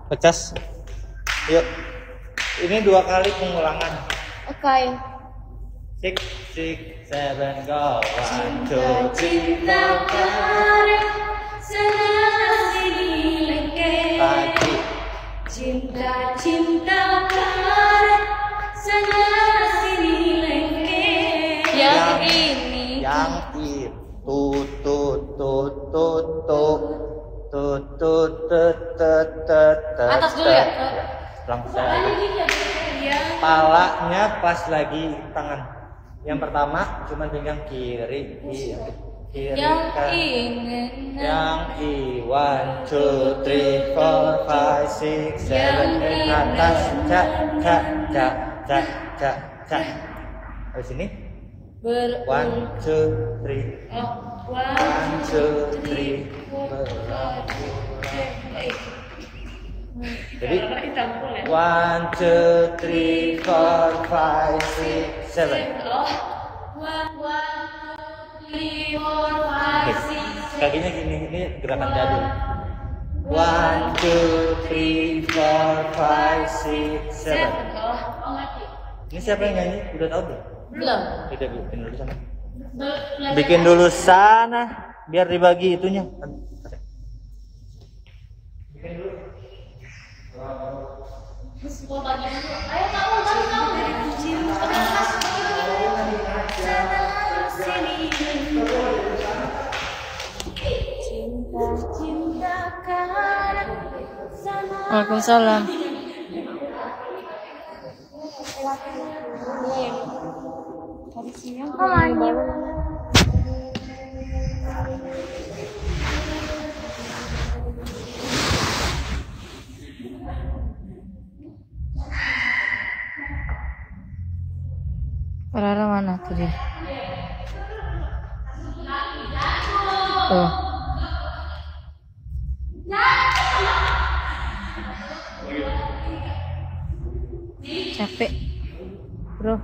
Pecas. Yuk. Ini 2 kali pengulangan. Oke. 6, 6, 7, go. 1, 2, 3, 4. Lagi. Cinta karet sana sini lengket. Yang ini. Yang itu. Atas dulu ya. Langsung aja. Palanya pas lagi tangan. Yang pertama cuma pegang kiri Yang kan. ingin. Yang 1, 2, 3, 4, 5, 6, 7, 8 atas. Cak. Habis ini 1, 2, 3. 1, 2, 3. Jadi 1, 2, 3, 4, 5, 6, 7. Kakinya gini, ini gerakan jadul. 1, 2, 3, 4, 5, 6, 7. Ini siapa yang nyanyi? Udah tahu belum? Belum. Kita bikin dulu sana. Bikin dulu sana, biar dibagi itunya. Bikin dulu. Ayo kamu. Waalaikumsalam. Rara mana tuh dia? Tuh. Capek, bro.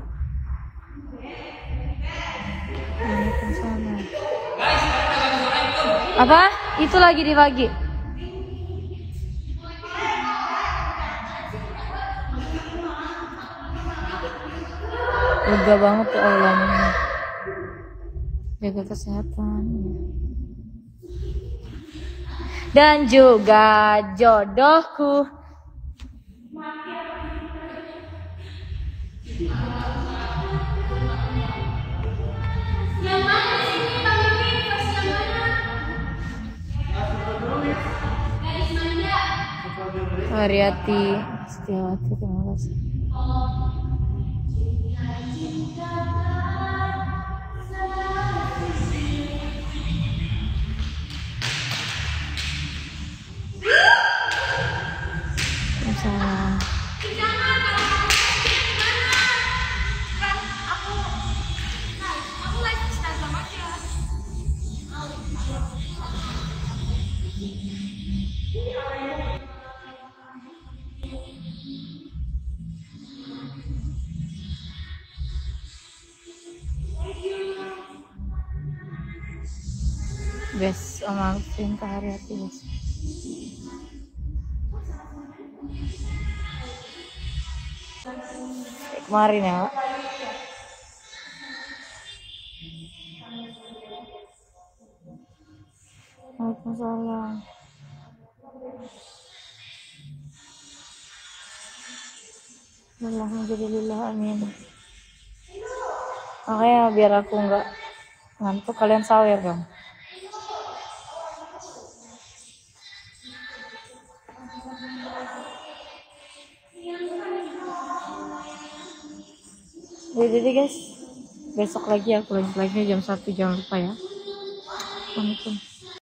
Apa? Itu lagi dibagi. Lega banget tuh aulanya. Jaga kesehatan. Dan juga jodohku. Yang mana di sini Bang Yudi? Versi yang mana? Gadis manja. Haryati Setiawati, terima kasih. Salah. Bes, Om Alvin ke Haryati, bes. Kemarin ya, Pak. Waalaikumsalam. Alhamdulillah, amin. Makanya biar aku nggak ngantuk, kalian sawer dong. Jadi guys, besok lagi aku lanjut lagi jam 1, jangan lupa ya. Assalamualaikum.